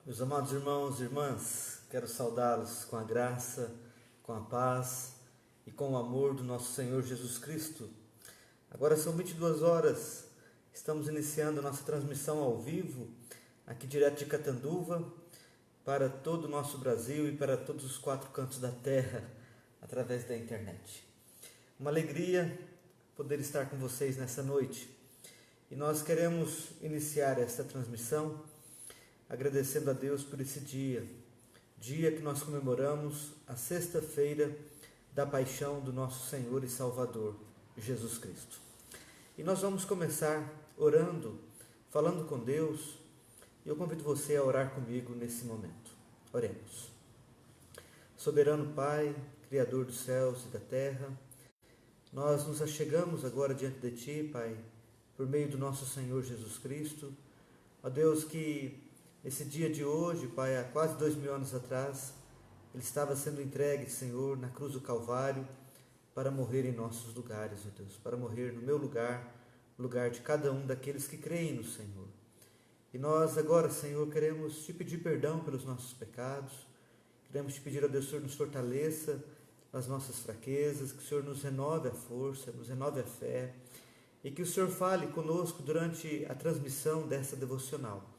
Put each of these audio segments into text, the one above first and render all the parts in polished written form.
Meus amados irmãos e irmãs, quero saudá-los com a graça, com a paz e com o amor do nosso Senhor Jesus Cristo. Agora são 22 horas, estamos iniciando a nossa transmissão ao vivo, aqui direto de Catanduva, para todo o nosso Brasil e para todos os 4 cantos da terra, através da internet. Uma alegria poder estar com vocês nessa noite. E nós queremos iniciar esta transmissão agradecendo a Deus por esse dia que nós comemoramos a sexta-feira da paixão do nosso Senhor e Salvador, Jesus Cristo. E nós vamos começar orando, falando com Deus, e eu convido você a orar comigo nesse momento. Oremos. Soberano Pai, Criador dos céus e da terra, nós nos achegamos agora diante de Ti, Pai, por meio do nosso Senhor Jesus Cristo. Ó Deus, que esse dia de hoje, Pai, há quase 2000 anos atrás, Ele estava sendo entregue, Senhor, na cruz do Calvário, para morrer em nossos lugares, ó Deus, para morrer no meu lugar, no lugar de cada um daqueles que creem no Senhor. E nós agora, Senhor, queremos Te pedir perdão pelos nossos pecados, queremos Te pedir, ó Deus, que o Senhor nos fortaleça nas nossas fraquezas, que o Senhor nos renove a força, nos renove a fé, e que o Senhor fale conosco durante a transmissão dessa devocional.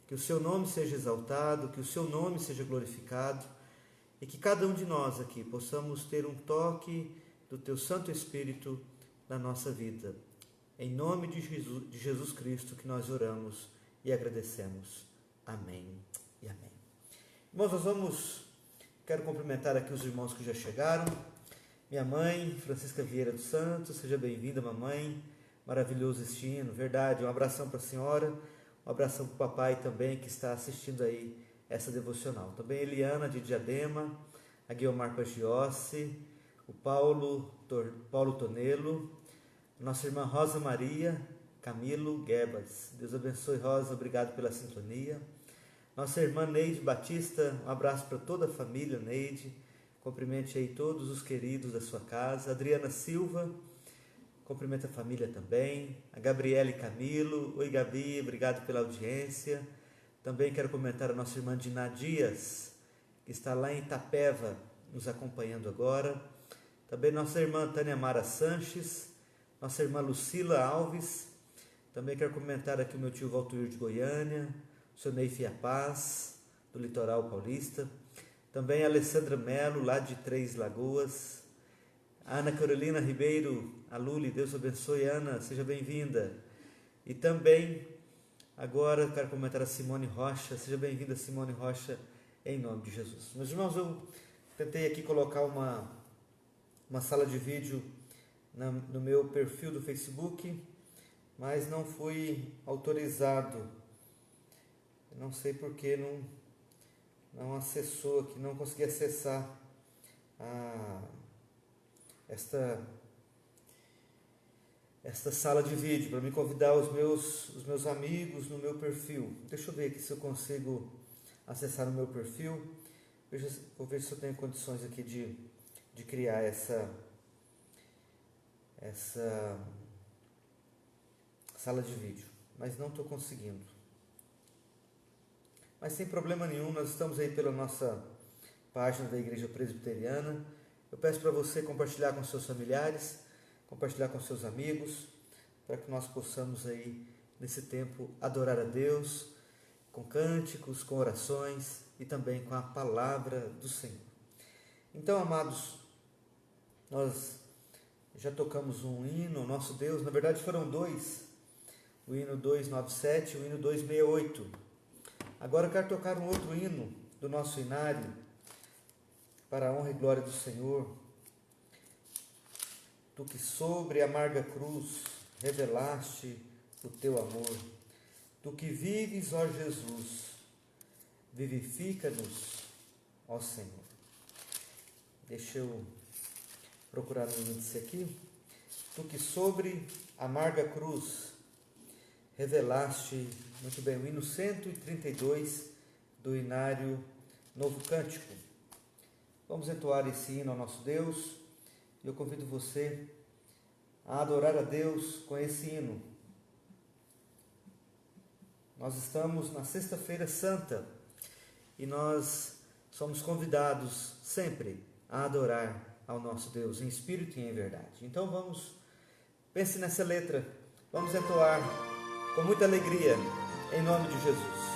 Que o Seu nome seja exaltado, que o Seu nome seja glorificado e que cada um de nós aqui possamos ter um toque do Teu Santo Espírito na nossa vida. Em nome de Jesus Cristo que nós oramos e agradecemos. Amém e amém. Irmãos, quero cumprimentar aqui os irmãos que já chegaram. Minha mãe, Francisca Vieira dos Santos, seja bem-vinda, mamãe. Maravilhoso destino, verdade. Um abração para a senhora. Um abração para o papai também, que está assistindo aí essa devocional. Também Eliana de Diadema, a Guiomar Pagiossi, o Paulo Tonelo, nossa irmã Rosa Maria Camilo Gebas. Deus abençoe, Rosa, obrigado pela sintonia. Nossa irmã Neide Batista, um abraço para toda a família, Neide. Cumprimente aí todos os queridos da sua casa. Adriana Silva, cumprimenta a família também. A Gabriele Camilo. Oi, Gabi, obrigado pela audiência. Também quero comentar a nossa irmã Diná Dias, que está lá em Itapeva, nos acompanhando agora. Também nossa irmã Tânia Mara Sanches, nossa irmã Lucila Alves. Também quero comentar aqui o meu tio Valtuir de Goiânia, o seu Ney Paz, do Litoral Paulista. Também a Alessandra Melo, lá de Três Lagoas. A Ana Carolina Ribeiro, a Luli, Deus abençoe, Ana, seja bem-vinda. E também, agora, quero comentar a Simone Rocha, seja bem-vinda, Simone Rocha, em nome de Jesus. Meus irmãos, eu tentei aqui colocar uma sala de vídeo no meu perfil do Facebook, mas não fui autorizado. Não sei porque não acessou aqui, não consegui acessar esta sala de vídeo para me convidar os meus amigos no meu perfil. Deixa eu ver aqui se eu consigo acessar no meu perfil. Vou ver se eu tenho condições aqui de criar essa sala de vídeo, mas não estou conseguindo. Mas sem problema nenhum, nós estamos aí pela nossa página da Igreja Presbiteriana. Eu peço para você compartilhar com seus familiares, compartilhar com seus amigos, para que nós possamos aí, nesse tempo, adorar a Deus, com cânticos, com orações e também com a palavra do Senhor. Então, amados, nós já tocamos um hino, nosso Deus, na verdade foram dois, o hino 297 e o hino 268. Agora eu quero tocar um outro hino do nosso hinário, para a honra e glória do Senhor. Tu que sobre a amarga cruz revelaste o teu amor, tu que vives, ó Jesus, vivifica-nos, ó Senhor. Deixa eu procurar no índice aqui. Tu que sobre a amarga cruz revelaste, muito bem, o hino 132 do hinário Novo Cântico. Vamos entoar esse hino ao nosso Deus. Eu convido você a adorar a Deus com esse hino. Nós estamos na Sexta-feira Santa e nós somos convidados sempre a adorar ao nosso Deus em espírito e em verdade. Então pense nessa letra, vamos entoar com muita alegria, em nome de Jesus.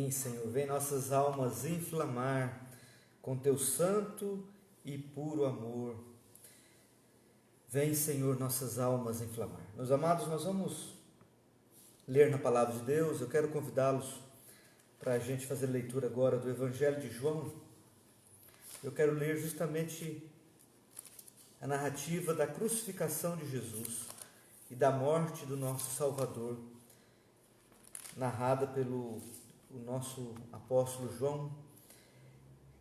Sim, Senhor, vem nossas almas inflamar com teu santo e puro amor. Vem, Senhor, nossas almas inflamar. Meus amados, nós vamos ler na palavra de Deus. Eu quero convidá-los para a gente fazer leitura agora do Evangelho de João. Eu quero ler justamente a narrativa da crucificação de Jesus e da morte do nosso Salvador, narrada pelo nosso apóstolo João,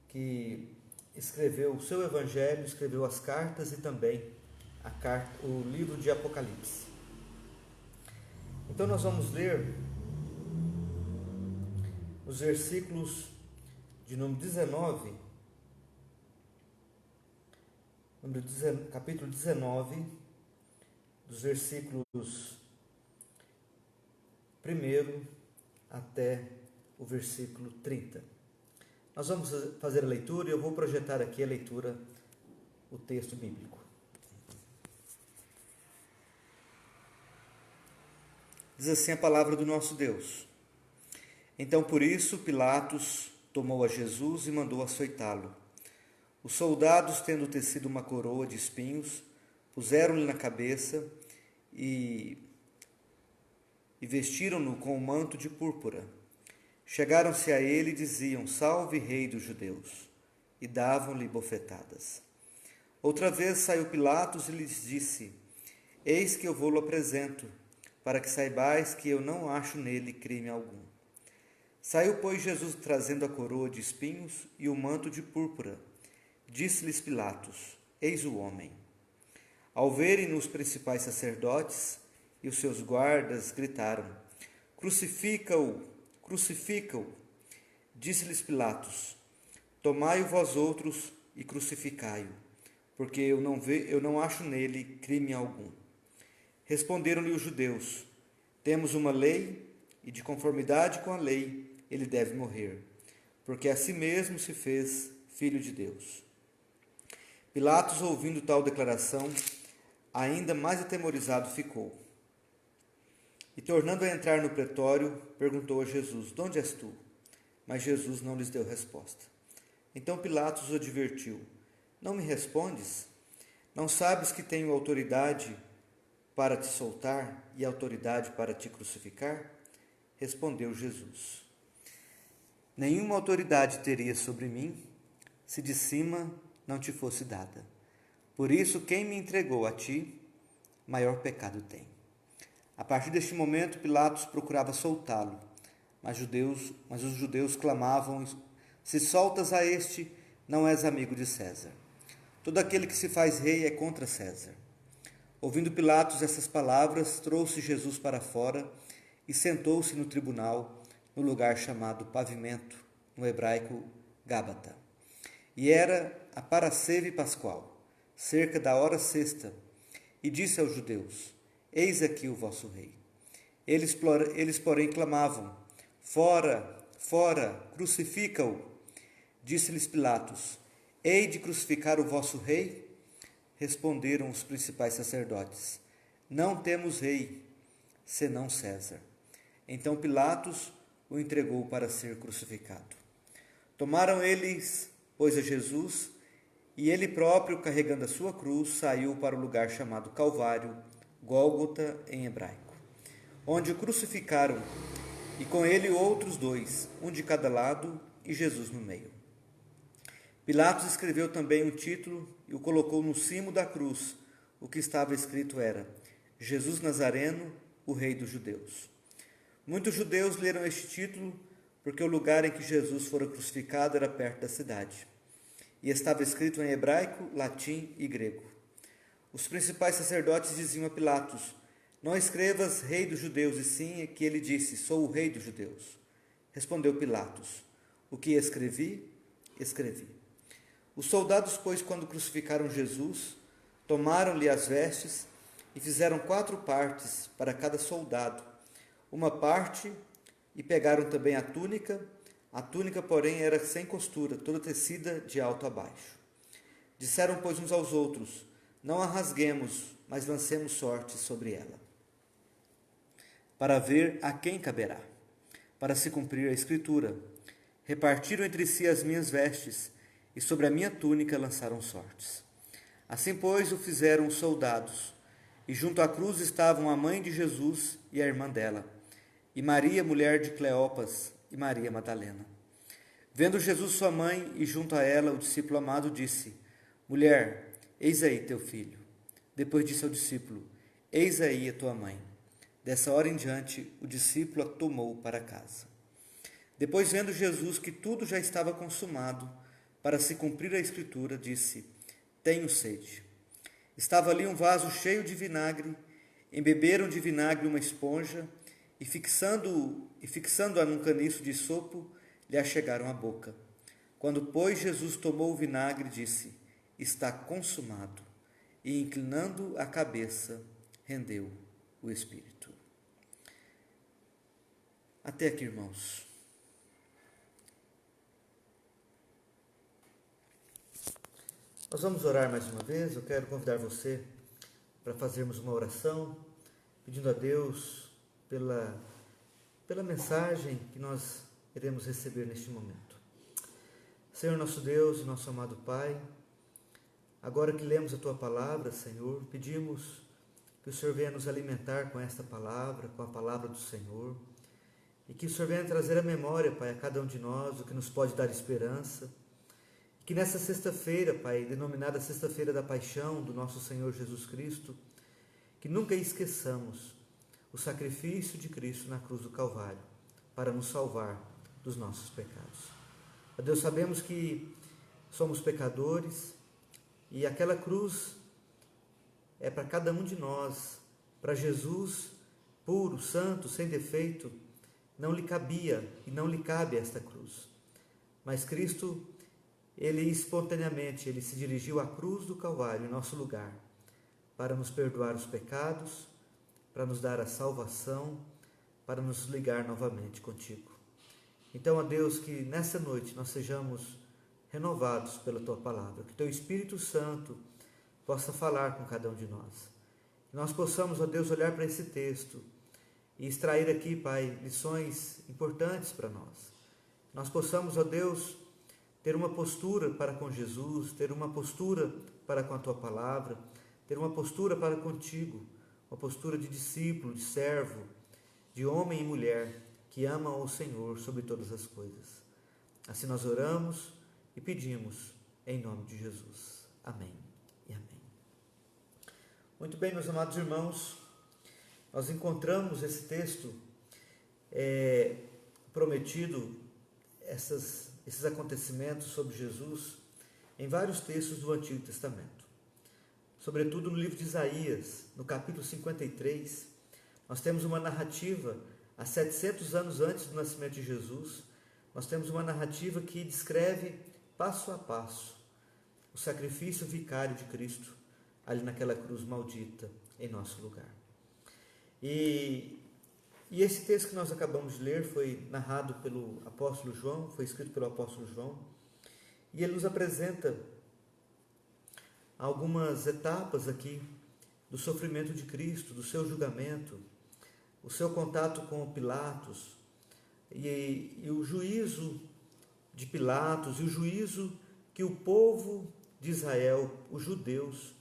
que escreveu o seu Evangelho, escreveu as cartas e também o livro de Apocalipse. Então nós vamos ler os versículos de número 19, capítulo 19, dos versículos 1 até o versículo 30. Nós vamos fazer a leitura e eu vou projetar aqui a leitura, o texto bíblico. Diz assim a palavra do nosso Deus. Então, por isso, Pilatos tomou a Jesus e mandou açoitá-lo. Os soldados, tendo tecido uma coroa de espinhos, puseram-lhe na cabeça e vestiram-no com um manto de púrpura. Chegaram-se a ele e diziam: Salve, Rei dos Judeus! E davam-lhe bofetadas. Outra vez saiu Pilatos e lhes disse: Eis que eu vou-lo apresento, para que saibais que eu não acho nele crime algum. Saiu, pois, Jesus trazendo a coroa de espinhos e o manto de púrpura. Disse-lhes Pilatos: Eis o homem. Ao verem-no os principais sacerdotes e os seus guardas, gritaram: Crucifica-o! Crucifica-o! Disse-lhes Pilatos: Tomai-o vós outros e crucificai-o, porque eu não acho nele crime algum. Responderam-lhe os judeus: Temos uma lei, e de conformidade com a lei ele deve morrer, porque a si mesmo se fez filho de Deus. Pilatos, ouvindo tal declaração, ainda mais atemorizado ficou. E, tornando a entrar no pretório, perguntou a Jesus: De onde és tu? Mas Jesus não lhes deu resposta. Então Pilatos o advertiu: Não me respondes? Não sabes que tenho autoridade para te soltar e autoridade para te crucificar? Respondeu Jesus: Nenhuma autoridade teria sobre mim, se de cima não te fosse dada. Por isso, quem me entregou a ti, maior pecado tem. A partir deste momento, Pilatos procurava soltá-lo, mas os judeus clamavam: Se soltas a este, não és amigo de César. Todo aquele que se faz rei é contra César. Ouvindo Pilatos essas palavras, trouxe Jesus para fora e sentou-se no tribunal, no lugar chamado Pavimento, no hebraico Gábata. E era a parasceve pascual, cerca da hora sexta, e disse aos judeus: Eis aqui o vosso rei. Eles, porém, clamavam: Fora, fora, crucifica-o. Disse-lhes Pilatos: Hei de crucificar o vosso rei? Responderam os principais sacerdotes: Não temos rei, senão César. Então Pilatos o entregou para ser crucificado. Tomaram eles, pois, a Jesus, e ele próprio, carregando a sua cruz, saiu para o lugar chamado Calvário, Gólgota em hebraico, onde o crucificaram, e com ele outros dois, um de cada lado, e Jesus no meio. Pilatos escreveu também um título e o colocou no cimo da cruz. O que estava escrito era: Jesus Nazareno, o Rei dos Judeus. Muitos judeus leram este título porque o lugar em que Jesus fora crucificado era perto da cidade, e estava escrito em hebraico, latim e grego. Os principais sacerdotes diziam a Pilatos: Não escrevas Rei dos Judeus, e sim que ele disse: Sou o Rei dos Judeus. Respondeu Pilatos: O que escrevi, escrevi. Os soldados, pois, quando crucificaram Jesus, tomaram-lhe as vestes e fizeram 4 partes para cada soldado, uma parte, e pegaram também a túnica. A túnica, porém, era sem costura, toda tecida de alto a baixo. Disseram, pois, uns aos outros: Não a rasguemos, mas lancemos sorte sobre ela, para ver a quem caberá. para se cumprir a Escritura. Repartiram entre si as minhas vestes, e sobre a minha túnica lançaram sortes. Assim, pois, o fizeram os soldados. E junto à cruz estavam a mãe de Jesus e a irmã dela, e Maria, mulher de Cleopas, e Maria Madalena. Vendo Jesus sua mãe e junto a ela o discípulo amado, disse: Mulher, eis aí teu filho. Depois disse ao discípulo: Eis aí a tua mãe. Dessa hora em diante, o discípulo a tomou para casa. Depois, vendo Jesus que tudo já estava consumado, para se cumprir a Escritura, disse: Tenho sede. Estava ali um vaso cheio de vinagre, embeberam de vinagre uma esponja, e fixando-a num caniço de sopo, lhe achegaram à boca. Quando, pois, Jesus tomou o vinagre, disse: Está consumado. E, inclinando a cabeça, rendeu o espírito. Até aqui, irmãos. Nós vamos orar mais uma vez. Eu quero convidar você para fazermos uma oração, pedindo a Deus pela mensagem que nós iremos receber neste momento. Senhor nosso Deus e nosso amado Pai, agora que lemos a Tua palavra, Senhor, pedimos que o Senhor venha nos alimentar com esta palavra, com a palavra do Senhor, e que o Senhor venha trazer à memória, Pai, a cada um de nós o que nos pode dar esperança. Que nessa sexta-feira, Pai, denominada Sexta-feira da Paixão do nosso Senhor Jesus Cristo, que nunca esqueçamos o sacrifício de Cristo na cruz do Calvário para nos salvar dos nossos pecados. Ó Deus, sabemos que somos pecadores e aquela cruz é para cada um de nós. Para Jesus, puro, santo, sem defeito, não lhe cabia e não lhe cabe esta cruz. Mas Cristo, Ele espontaneamente, Ele se dirigiu à cruz do Calvário em nosso lugar, para nos perdoar os pecados, para nos dar a salvação, para nos ligar novamente contigo. Então, ó Deus, que nessa noite nós sejamos renovados pela Tua palavra, que Teu Espírito Santo possa falar com cada um de nós. Que nós possamos, ó Deus, olhar para esse texto e extrair aqui, Pai, lições importantes para nós. Que nós possamos, ó Deus, ter uma postura para com Jesus, ter uma postura para com a Tua palavra, ter uma postura para contigo, uma postura de discípulo, de servo, de homem e mulher que amam o Senhor sobre todas as coisas. Assim nós oramos e pedimos em nome de Jesus. Amém e amém. Muito bem, meus amados irmãos, nós encontramos esse texto prometido, esses acontecimentos sobre Jesus, em vários textos do Antigo Testamento. Sobretudo no livro de Isaías, no capítulo 53, nós temos uma narrativa, há 700 anos antes do nascimento de Jesus, nós temos uma narrativa que descreve passo a passo o sacrifício vicário de Cristo, ali naquela cruz maldita, em nosso lugar. E esse texto que nós acabamos de ler foi narrado pelo apóstolo João, foi escrito pelo apóstolo João, e ele nos apresenta algumas etapas aqui do sofrimento de Cristo, do seu julgamento, o seu contato com Pilatos, e o juízo de Pilatos, e o juízo que o povo de Israel, os judeus,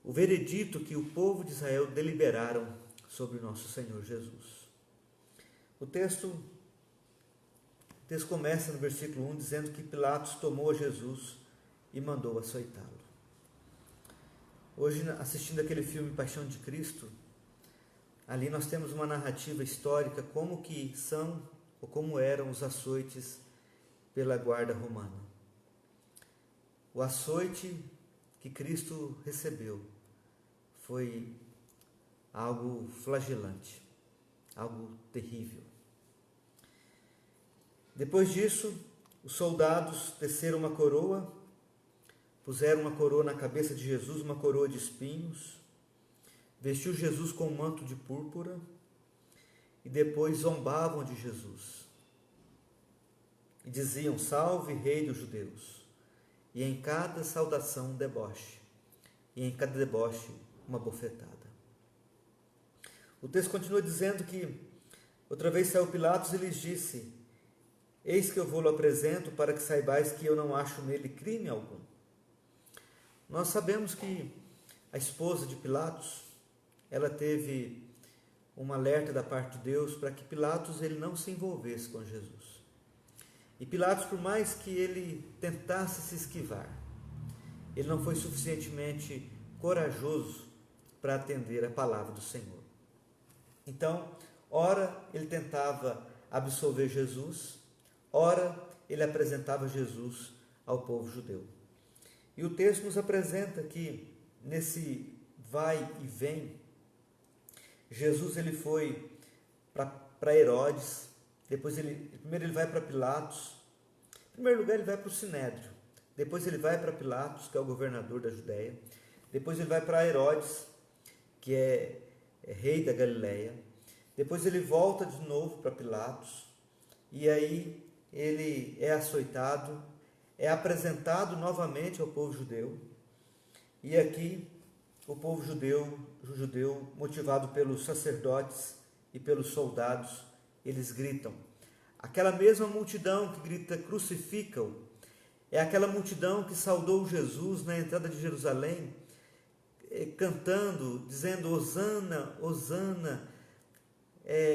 o veredito que o povo de Israel deliberaram sobre o nosso Senhor Jesus. O texto começa no versículo 1 dizendo que Pilatos tomou a Jesus e mandou açoitá-lo. Hoje, assistindo aquele filme Paixão de Cristo, ali nós temos uma narrativa histórica como que são ou como eram os açoites pela guarda romana. O açoite que Cristo recebeu foi algo flagelante, algo terrível. Depois disso, os soldados teceram uma coroa, puseram uma coroa na cabeça de Jesus, uma coroa de espinhos, vestiu Jesus com um manto de púrpura e depois zombavam de Jesus. E diziam: Salve, Rei dos Judeus! E em cada saudação um deboche, e em cada deboche uma bofetada. O texto continua dizendo que Outra vez saiu Pilatos e lhes disse: eis que eu vou-lo apresento para que saibais que eu não acho nele crime algum. Nós sabemos que a esposa de Pilatos, ela teve um alerta da parte de Deus para que Pilatos ele não se envolvesse com Jesus. E Pilatos, por mais que ele tentasse se esquivar, ele não foi suficientemente corajoso para atender a palavra do Senhor. Então, ora ele tentava absolver Jesus, ora ele apresentava Jesus ao povo judeu. E o texto nos apresenta que nesse vai e vem, Jesus ele foi para Herodes, primeiro ele vai para Pilatos, em primeiro lugar ele vai para o Sinédrio, depois ele vai para Pilatos, que é o governador da Judéia, depois ele vai para Herodes, que é rei da Galileia, depois ele volta de novo para Pilatos, e aí ele é açoitado, é apresentado novamente ao povo judeu, e aqui o povo judeu, motivado pelos sacerdotes e pelos soldados, eles gritam. Aquela mesma multidão que grita crucifica-o, é aquela multidão que saudou Jesus na entrada de Jerusalém, cantando, dizendo: Hosana, Hosana,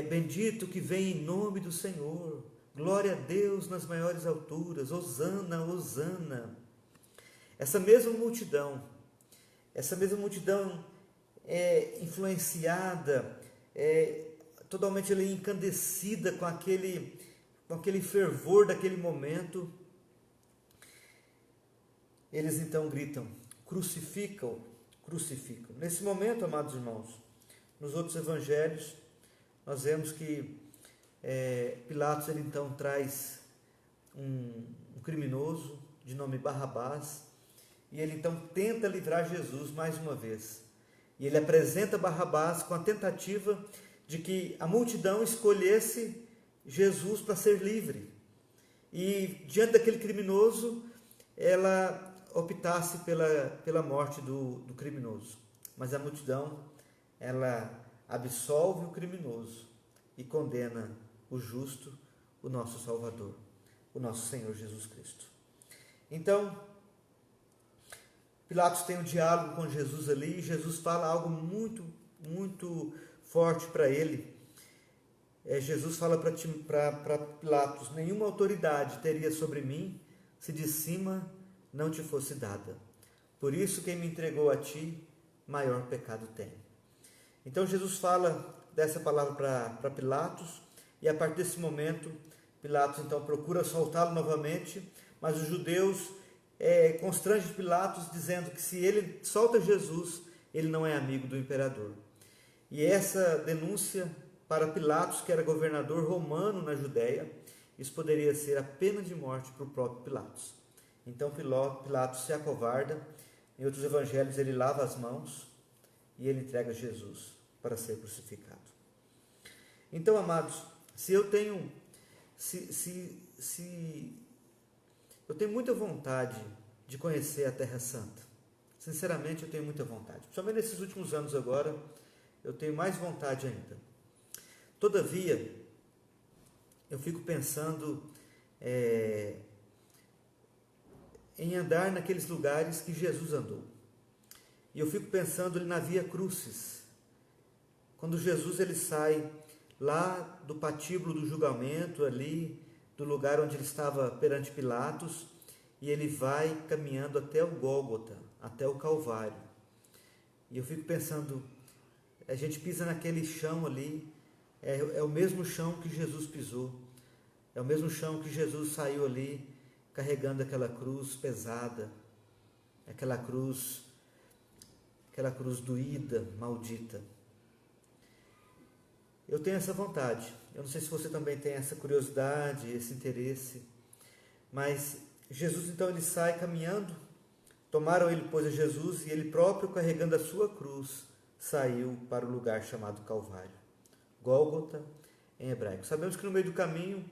bendito que vem em nome do Senhor, glória a Deus nas maiores alturas, Hosana, Hosana. Essa mesma multidão é influenciada, totalmente encandecida com aquele fervor daquele momento. Eles então gritam: crucificam, crucificam. Nesse momento, amados irmãos, nos outros evangelhos, nós vemos que Pilatos ele então traz um criminoso de nome Barrabás, e ele então tenta livrar Jesus mais uma vez. E ele apresenta Barrabás com a tentativa de que a multidão escolhesse Jesus para ser livre. E diante daquele criminoso, ela optasse pela morte do criminoso. Mas a multidão, ela absolve o criminoso e condena o justo, o nosso Salvador, o nosso Senhor Jesus Cristo. Então, Pilatos tem um diálogo com Jesus ali, e Jesus fala algo muito, muito forte para ele. Jesus fala para Pilatos: nenhuma autoridade teria sobre mim se de cima não te fosse dada. Por isso quem me entregou a ti, maior pecado tem. Então Jesus fala dessa palavra para Pilatos, e a partir desse momento, Pilatos então procura soltá-lo novamente, mas os judeus constrange Pilatos, dizendo que se ele solta Jesus, ele não é amigo do imperador. E essa denúncia para Pilatos, que era governador romano na Judéia, isso poderia ser a pena de morte para o próprio Pilatos. Então Pilatos se acovarda. Em outros evangelhos ele lava as mãos e ele entrega Jesus para ser crucificado. Então, amados, eu tenho muita vontade de conhecer a Terra Santa. Sinceramente, eu tenho muita vontade. Principalmente nesses últimos anos agora, eu tenho mais vontade ainda. Todavia, eu fico pensando em andar naqueles lugares que Jesus andou. E eu fico pensando ali na Via Crucis. Quando Jesus ele sai lá do patíbulo do julgamento, ali do lugar onde ele estava perante Pilatos, e ele vai caminhando até o Gólgota, até o Calvário. E eu fico pensando, a gente pisa naquele chão ali, é o mesmo chão que Jesus pisou, é o mesmo chão que Jesus saiu ali, carregando aquela cruz pesada, aquela cruz doída, maldita. Eu tenho essa vontade. Eu não sei se você também tem essa curiosidade, esse interesse. Mas Jesus então ele sai caminhando. Tomaram ele, pois, a Jesus, e ele próprio, carregando a sua cruz, saiu para o lugar chamado Calvário. Gólgota em hebraico. Sabemos que no meio do caminho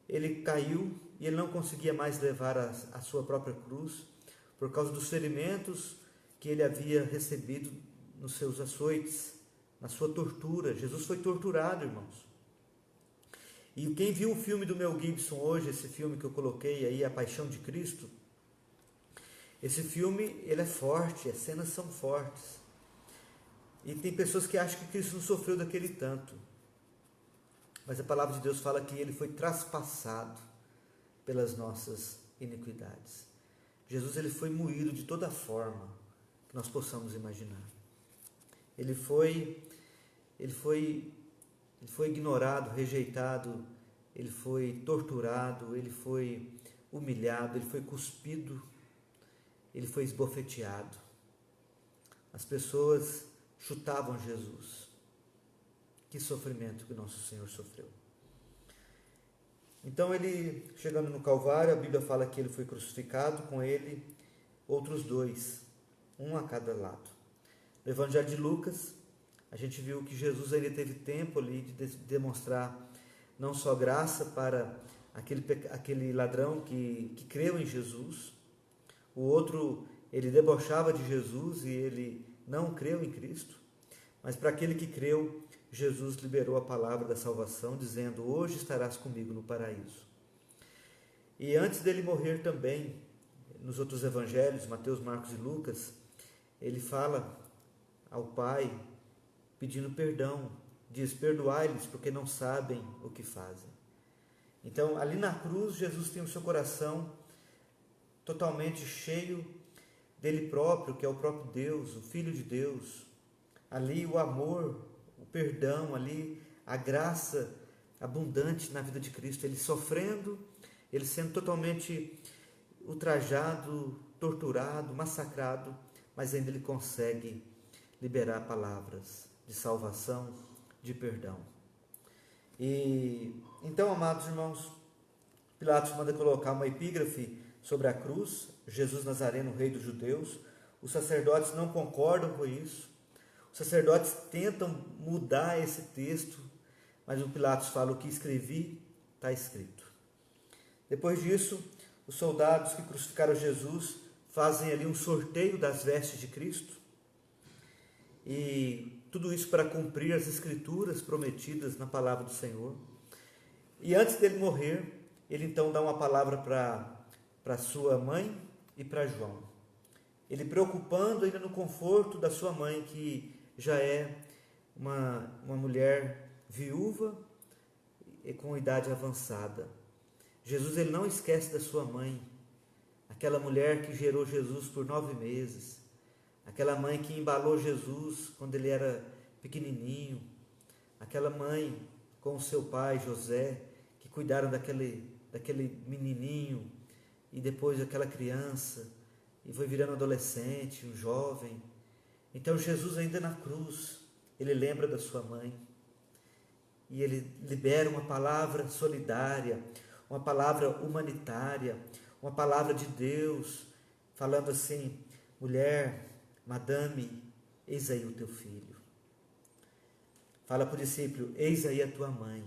ele caiu e ele não conseguia mais levar a sua própria cruz por causa dos ferimentos que ele havia recebido nos seus açoites, na sua tortura. Jesus foi torturado, irmãos. E quem viu o filme do Mel Gibson hoje, esse filme que eu coloquei aí, A Paixão de Cristo, esse filme, ele é forte, as cenas são fortes. E tem pessoas que acham que Cristo não sofreu daquele tanto. Mas a palavra de Deus fala que ele foi traspassado pelas nossas iniquidades. Jesus, ele foi moído de toda forma que nós possamos imaginar. Ele foi ignorado, rejeitado, ele foi torturado, ele foi humilhado, ele foi cuspido, ele foi esbofeteado. As pessoas chutavam Jesus. Que sofrimento que nosso Senhor sofreu. Então ele, chegando no Calvário, a Bíblia fala que ele foi crucificado, com ele outros dois, um a cada lado. No Evangelho de Lucas, a gente viu que Jesus ainda teve tempo ali de demonstrar não só graça para aquele ladrão que creu em Jesus, o outro, ele debochava de Jesus e ele não creu em Cristo, mas para aquele que creu, Jesus liberou a palavra da salvação, dizendo: hoje estarás comigo no paraíso. E antes dele morrer também, nos outros evangelhos, Mateus, Marcos e Lucas, ele fala ao Pai, pedindo perdão, diz: perdoai-lhes, porque não sabem o que fazem. Então, ali na cruz, Jesus tem o seu coração totalmente cheio dele próprio, que é o próprio Deus, o Filho de Deus. Ali o amor, o perdão, ali a graça abundante na vida de Cristo, ele sofrendo, ele sendo totalmente ultrajado, torturado, massacrado, mas ainda ele consegue liberar palavras de salvação, de perdão. E então, amados irmãos, Pilatos manda colocar uma epígrafe sobre a cruz, Jesus Nazareno, Rei dos Judeus. Os sacerdotes não concordam com isso. Os sacerdotes tentam mudar esse texto, mas o Pilatos fala: o que escrevi está escrito. Depois disso, os soldados que crucificaram Jesus fazem ali um sorteio das vestes de Cristo, e tudo isso para cumprir as escrituras prometidas na palavra do Senhor. E antes dele morrer, ele então dá uma palavra para sua mãe e para João. Ele preocupando ainda no conforto da sua mãe, que já é uma mulher viúva e com idade avançada. Jesus, ele não esquece da sua mãe, aquela mulher que gerou Jesus por 9 meses, aquela mãe que embalou Jesus quando ele era pequenininho, aquela mãe com o seu pai José, que cuidaram daquele menininho, e depois aquela criança, e foi virando adolescente, um jovem. Então Jesus, ainda na cruz, ele lembra da sua mãe, e ele libera uma palavra solidária, uma palavra humanitária, uma palavra de Deus, falando assim: mulher, madame, eis aí o teu filho. Fala para o discípulo: eis aí a tua mãe.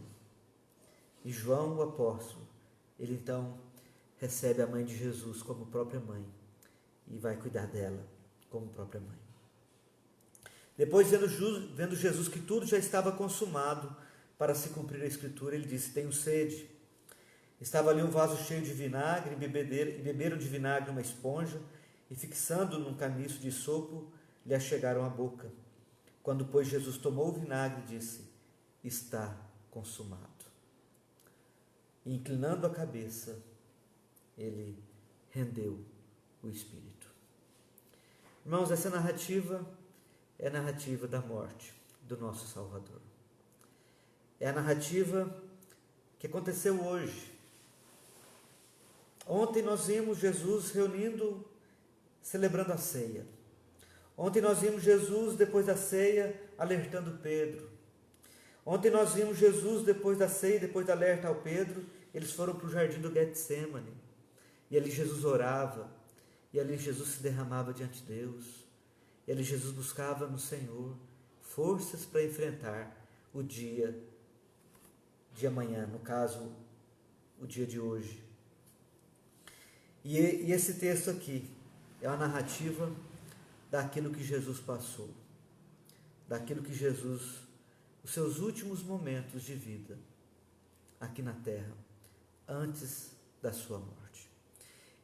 E João, o apóstolo, ele então recebe a mãe de Jesus como própria mãe e vai cuidar dela como própria mãe. Depois, vendo Jesus que tudo já estava consumado para se cumprir a Escritura, ele disse: tenho sede. Estava ali um vaso cheio de vinagre, e beberam de vinagre uma esponja, e fixando num caniço de sopo, lhe achegaram a boca. Quando, pois, Jesus tomou o vinagre, disse: está consumado. E, inclinando a cabeça, ele rendeu o Espírito. Irmãos, essa narrativa é a narrativa da morte do nosso Salvador. É a narrativa que aconteceu hoje. Ontem nós vimos Jesus reunindo, celebrando a ceia. Ontem nós vimos Jesus, depois da ceia, alertando Pedro. Ontem nós vimos Jesus, depois da ceia, depois da alerta ao Pedro, eles foram para o jardim do Getsemane. E ali Jesus orava, e ali Jesus se derramava diante de Deus. E ali Jesus buscava no Senhor forças para enfrentar o dia de amanhã, no caso, o dia de hoje. E esse texto aqui é uma narrativa daquilo que Jesus passou, daquilo que Jesus, os seus últimos momentos de vida, aqui na terra, antes da sua morte.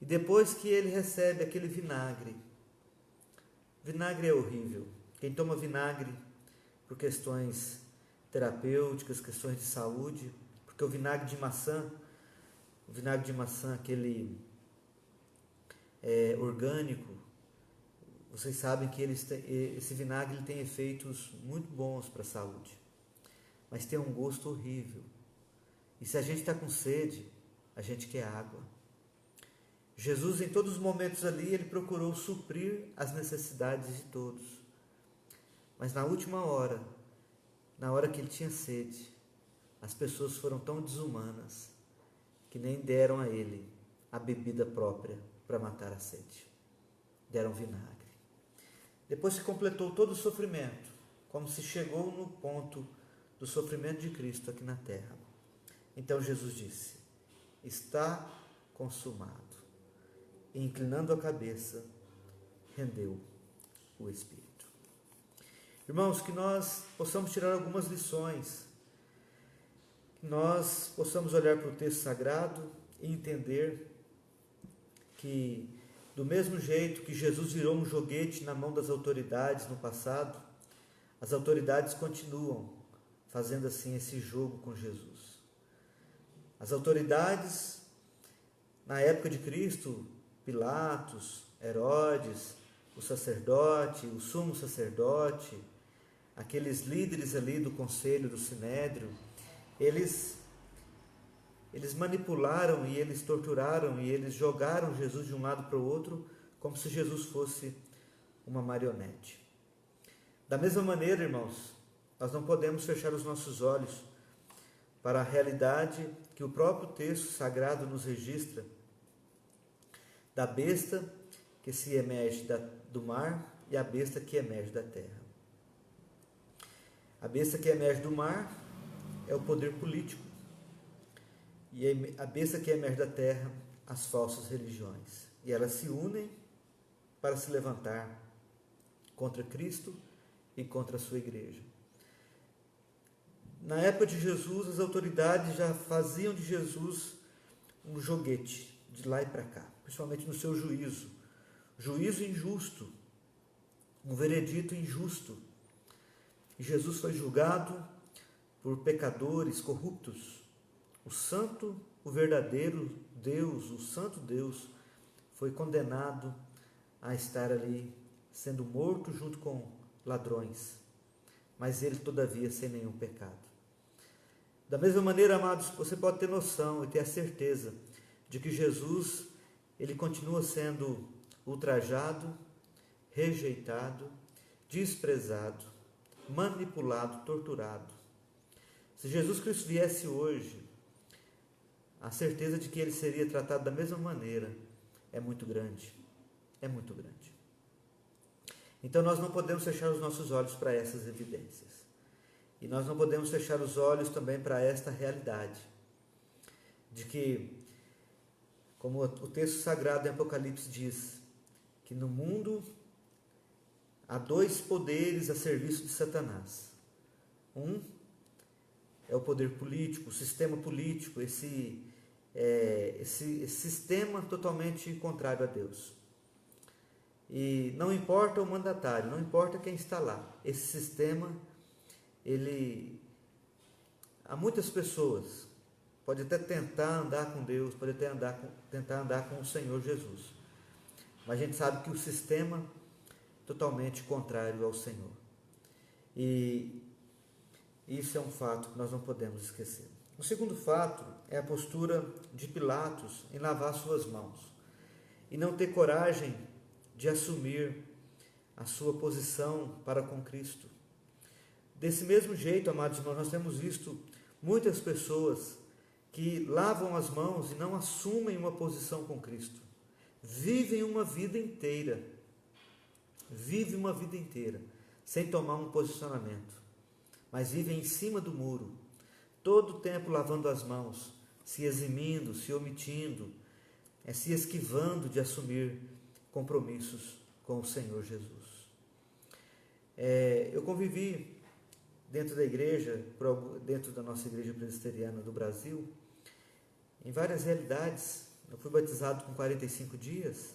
E depois que ele recebe aquele vinagre, vinagre é horrível. Quem toma vinagre por questões terapêuticas, questões de saúde, porque o vinagre de maçã, aquele orgânico, vocês sabem que esse vinagre ele tem efeitos muito bons para a saúde, mas tem um gosto horrível. E se a gente está com sede, a gente quer água. Jesus, em todos os momentos ali, ele procurou suprir as necessidades de todos. Mas na última hora, na hora que ele tinha sede, as pessoas foram tão desumanas que nem deram a ele a bebida própria para matar a sede. Deram vinagre. Depois que completou todo o sofrimento, como se chegou no ponto do sofrimento de Cristo aqui na terra, então Jesus disse: está consumado. E inclinando a cabeça, rendeu o Espírito. Irmãos, que nós possamos tirar algumas lições, que nós possamos olhar para o texto sagrado e entender que, do mesmo jeito que Jesus virou um joguete na mão das autoridades no passado, as autoridades continuam fazendo assim esse jogo com Jesus. As autoridades, na época de Cristo, Pilatos, Herodes, o sacerdote, o sumo sacerdote, aqueles líderes ali do conselho do Sinédrio, eles manipularam e eles torturaram e eles jogaram Jesus de um lado para o outro, como se Jesus fosse uma marionete. Da mesma maneira, irmãos, nós não podemos fechar os nossos olhos para a realidade que o próprio texto sagrado nos registra, da besta que se emerge do mar e a besta que emerge da terra. A besta que emerge do mar é o poder político, e a besta que emerge da terra, as falsas religiões. E elas se unem para se levantar contra Cristo e contra a sua igreja. Na época de Jesus, as autoridades já faziam de Jesus um joguete, de lá e para cá, principalmente no seu juízo. Juízo injusto, um veredito injusto. E Jesus foi julgado por pecadores corruptos. O santo, o verdadeiro Deus, o santo Deus, foi condenado a estar ali, sendo morto junto com ladrões, mas ele, todavia, sem nenhum pecado. Da mesma maneira, amados, você pode ter noção e ter a certeza de que Jesus, ele continua sendo ultrajado, rejeitado, desprezado, manipulado, torturado. Se Jesus Cristo viesse hoje, a certeza de que ele seria tratado da mesma maneira é muito grande. É muito grande. Então nós não podemos fechar os nossos olhos para essas evidências. E nós não podemos fechar os olhos também para esta realidade, de que, como o texto sagrado em Apocalipse diz, que no mundo há dois poderes a serviço de Satanás. Um é o poder político, o sistema político, esse sistema totalmente contrário a Deus. E não importa o mandatário, não importa quem está lá, esse sistema, há muitas pessoas, pode até tentar andar com Deus, pode até tentar andar com o Senhor Jesus, mas a gente sabe que o sistema é totalmente contrário ao Senhor. E isso é um fato que nós não podemos esquecer. O segundo fato é a postura de Pilatos em lavar suas mãos e não ter coragem de assumir a sua posição para com Cristo. Desse mesmo jeito, amados irmãos, nós temos visto muitas pessoas que lavam as mãos e não assumem uma posição com Cristo. Vivem uma vida inteira sem tomar um posicionamento, mas vivem em cima do muro, todo o tempo lavando as mãos, se eximindo, se omitindo, se esquivando de assumir compromissos com o Senhor Jesus. Eu convivi dentro da igreja, dentro da nossa igreja presbiteriana do Brasil, em várias realidades. Eu fui batizado com 45 dias,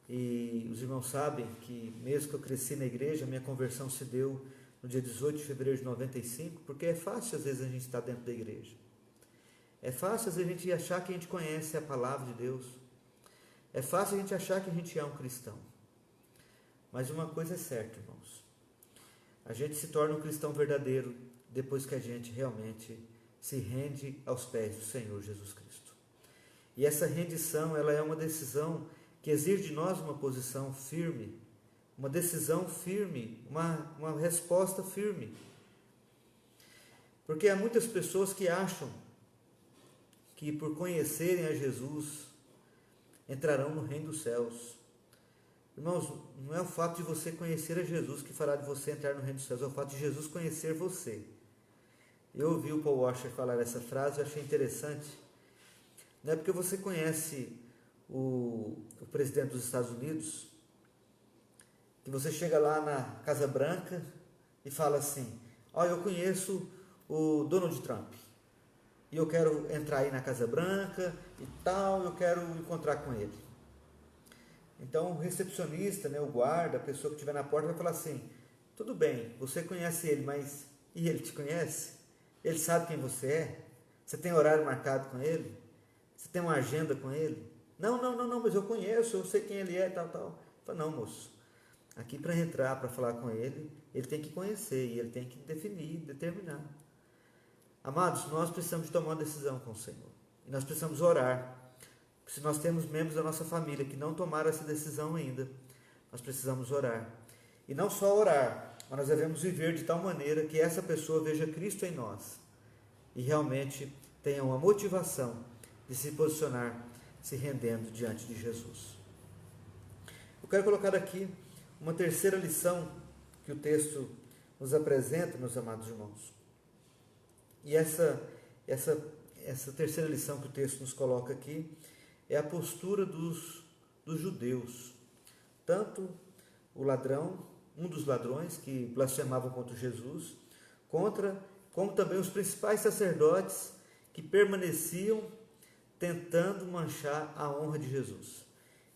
e os irmãos sabem que mesmo que eu cresci na igreja, a minha conversão se deu no dia 18 de fevereiro de 95, porque é fácil às vezes a gente estar dentro da igreja. É fácil às vezes a gente achar que a gente conhece a palavra de Deus. É fácil a gente achar que a gente é um cristão. Mas uma coisa é certa, irmãos. A gente se torna um cristão verdadeiro depois que a gente realmente se rende aos pés do Senhor Jesus Cristo. E essa rendição, ela é uma decisão que exige de nós uma posição firme, uma decisão firme, uma resposta firme. Porque há muitas pessoas que acham que por conhecerem a Jesus, entrarão no reino dos céus. Irmãos, não é o fato de você conhecer a Jesus que fará de você entrar no reino dos céus, é o fato de Jesus conhecer você. Eu ouvi o Paul Washer falar essa frase, eu achei interessante. Não é porque você conhece o presidente dos Estados Unidos, que você chega lá na Casa Branca e fala assim: ó, eu conheço o Donald Trump, e eu quero entrar aí na Casa Branca e tal, eu quero encontrar com ele. Então o recepcionista, o guarda, a pessoa que estiver na porta vai falar assim: tudo bem, você conhece ele, mas e ele te conhece? Ele sabe quem você é? Você tem horário marcado com ele? Você tem uma agenda com ele? Não, mas eu conheço, eu sei quem ele é, tal. Fala, não, moço, aqui para entrar, para falar com ele, ele tem que conhecer e ele tem que definir, determinar. Amados, nós precisamos tomar uma decisão com o Senhor. E nós precisamos orar. Se nós temos membros da nossa família que não tomaram essa decisão ainda, nós precisamos orar. E não só orar, mas nós devemos viver de tal maneira que essa pessoa veja Cristo em nós e realmente tenha uma motivação de se posicionar, se rendendo diante de Jesus. Eu quero colocar aqui uma terceira lição que o texto nos apresenta, meus amados irmãos. E essa terceira lição que o texto nos coloca aqui é a postura dos judeus. Tanto o ladrão, um dos ladrões que blasfemavam contra Jesus, como também os principais sacerdotes que permaneciam tentando manchar a honra de Jesus.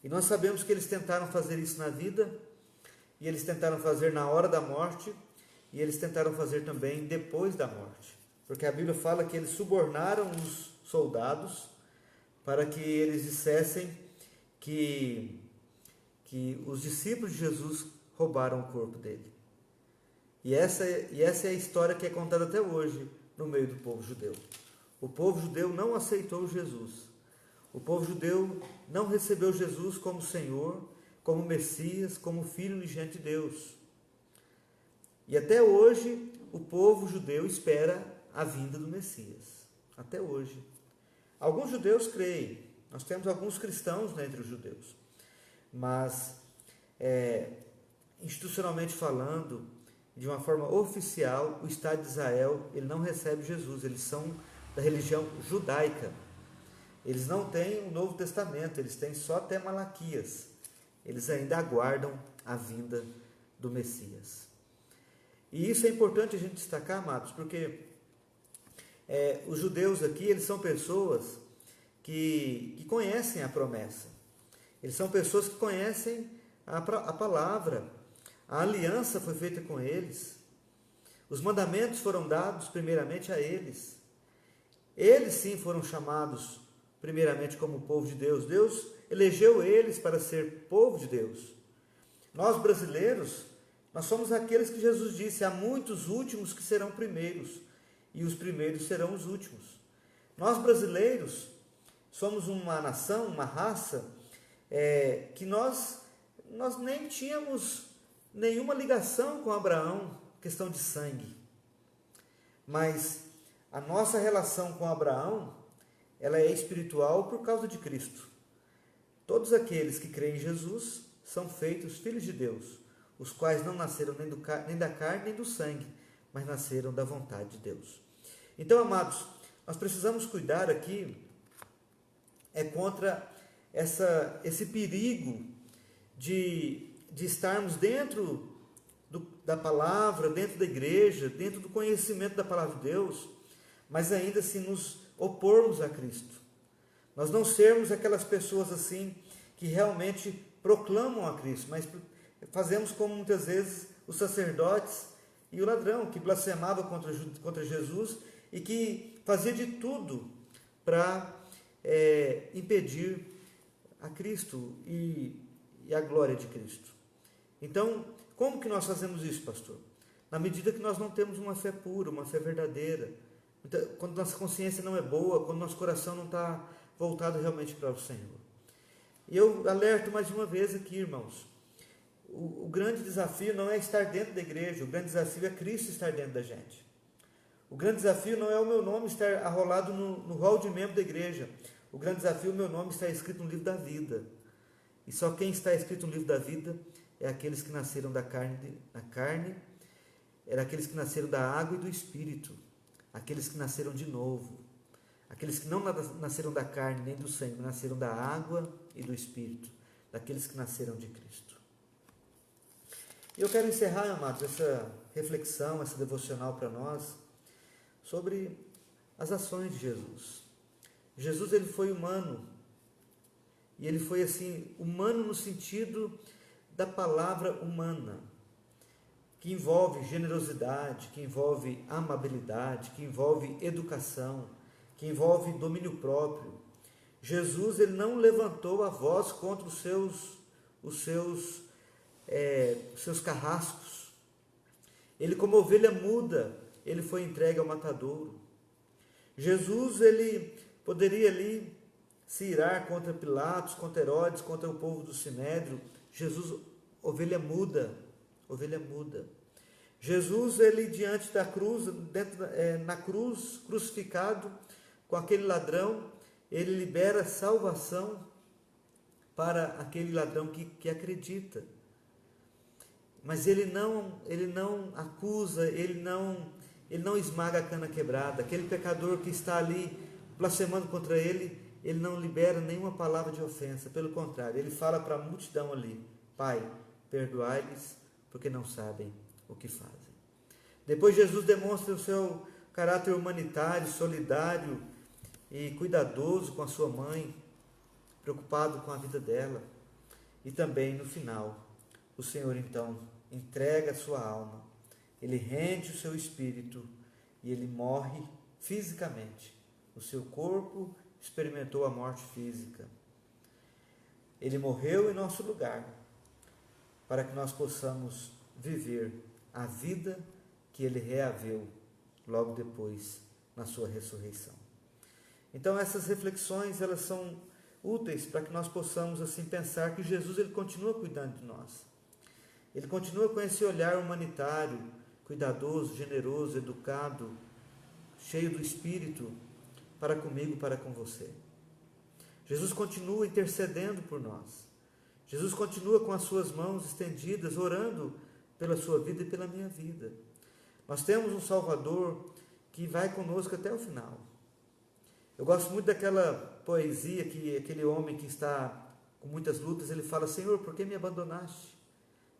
E nós sabemos que eles tentaram fazer isso na vida, e eles tentaram fazer na hora da morte, e eles tentaram fazer também depois da morte. Porque a Bíblia fala que eles subornaram os soldados para que eles dissessem que os discípulos de Jesus roubaram o corpo dele. E essa é a história que é contada até hoje no meio do povo judeu. O povo judeu não aceitou Jesus. O povo judeu não recebeu Jesus como Senhor, como Messias, como Filho unigênito de Deus. E até hoje o povo judeu espera a vinda do Messias. Até hoje. Alguns judeus creem. Nós temos alguns cristãos entre os judeus. Mas, institucionalmente falando, de uma forma oficial, o Estado de Israel ele não recebe Jesus. Eles são da religião judaica. Eles não têm o Novo Testamento, eles têm só até Malaquias. Eles ainda aguardam a vinda do Messias. E isso é importante a gente destacar, amados, porque os judeus aqui, eles são pessoas que conhecem a promessa. Eles são pessoas que conhecem a palavra. A aliança foi feita com eles. Os mandamentos foram dados primeiramente a eles. Eles sim foram chamados primeiramente como povo de Deus. Deus elegeu eles para ser povo de Deus. Nós brasileiros, nós somos aqueles que Jesus disse: há muitos últimos que serão primeiros, e os primeiros serão os últimos. Nós brasileiros somos uma nação, uma raça, que nós nem tínhamos nenhuma ligação com Abraão, questão de sangue. Mas a nossa relação com Abraão, ela é espiritual por causa de Cristo. Todos aqueles que creem em Jesus são feitos filhos de Deus, os quais não nasceram nem da carne nem do sangue, mas nasceram da vontade de Deus. Então, amados, nós precisamos cuidar aqui contra esse perigo de estarmos dentro da palavra, dentro da igreja, dentro do conhecimento da palavra de Deus, mas ainda assim nos opormos a Cristo. Nós não sermos aquelas pessoas assim que realmente proclamam a Cristo, mas fazemos como muitas vezes os sacerdotes e o ladrão, que blasfemava contra Jesus e que fazia de tudo para impedir a Cristo e a glória de Cristo. Então, como que nós fazemos isso, pastor? Na medida que nós não temos uma fé pura, uma fé verdadeira, quando nossa consciência não é boa, quando nosso coração não está voltado realmente para o Senhor. E eu alerto mais uma vez aqui, irmãos, o grande desafio não é estar dentro da igreja, o grande desafio é Cristo estar dentro da gente. O grande desafio não é o meu nome estar arrolado no hall de membro da igreja. O grande desafio é o meu nome estar escrito no livro da vida. E só quem está escrito no livro da vida é aqueles que nasceram da carne, era aqueles que nasceram da água e do Espírito, aqueles que nasceram de novo, aqueles que não nasceram da carne nem do sangue, nasceram da água e do Espírito, daqueles que nasceram de Cristo. E eu quero encerrar, amados, essa reflexão, essa devocional para nós, sobre as ações de Jesus. Jesus, ele foi humano, e ele foi assim, humano no sentido da palavra humana, que envolve generosidade, que envolve amabilidade, que envolve educação, que envolve domínio próprio. Jesus, ele não levantou a voz contra os seus carrascos. Ele, como ovelha muda, ele foi entregue ao matadouro. Jesus, ele poderia ali se irar contra Pilatos, contra Herodes, contra o povo do Sinédrio. Jesus, ovelha muda, ovelha muda. Jesus, ele diante da cruz, na cruz, crucificado com aquele ladrão, ele libera salvação para aquele ladrão que acredita. Mas ele não acusa, ele não esmaga a cana quebrada. Aquele pecador que está ali blasfemando contra ele, ele não libera nenhuma palavra de ofensa. Pelo contrário, ele fala para a multidão ali: Pai, perdoai-lhes, porque não sabem o que fazem. Depois Jesus demonstra o seu caráter humanitário, solidário e cuidadoso com a sua mãe, preocupado com a vida dela. E também no final, o Senhor então entrega a sua alma, ele rende o seu espírito e ele morre fisicamente. O seu corpo experimentou a morte física. Ele morreu em nosso lugar, para que nós possamos viver a vida que ele reaveu logo depois na sua ressurreição. Então essas reflexões, elas são úteis para que nós possamos assim pensar que Jesus, ele continua cuidando de nós. Ele continua com esse olhar humanitário, cuidadoso, generoso, educado, cheio do Espírito para comigo, para com você. Jesus continua intercedendo por nós. Jesus continua com as suas mãos estendidas, orando pela sua vida e pela minha vida. Nós temos um Salvador que vai conosco até o final. Eu gosto muito daquela poesia que aquele homem que está com muitas lutas, ele fala: Senhor, por que me abandonaste?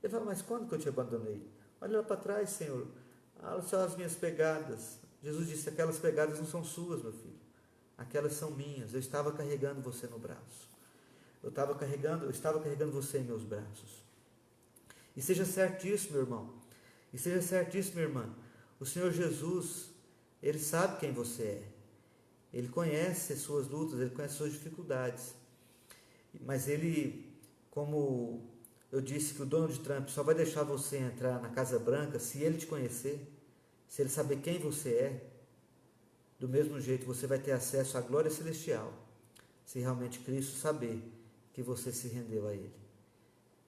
Ele fala: mas quando que eu te abandonei? Olha lá para trás, Senhor. Olha só as minhas pegadas. Jesus disse: aquelas pegadas não são suas, meu filho. Aquelas são minhas. Eu estava carregando você no braço. Eu estava carregando você em meus braços. E seja certo disso, meu irmão. E seja certo disso, minha irmã. O Senhor Jesus, ele sabe quem você é. Ele conhece as suas lutas, ele conhece as suas dificuldades. Mas ele, como eu disse que o Donald Trump só vai deixar você entrar na Casa Branca se ele te conhecer, se ele saber quem você é. Do mesmo jeito você vai ter acesso à glória celestial, se realmente Cristo saber que você se rendeu a Ele.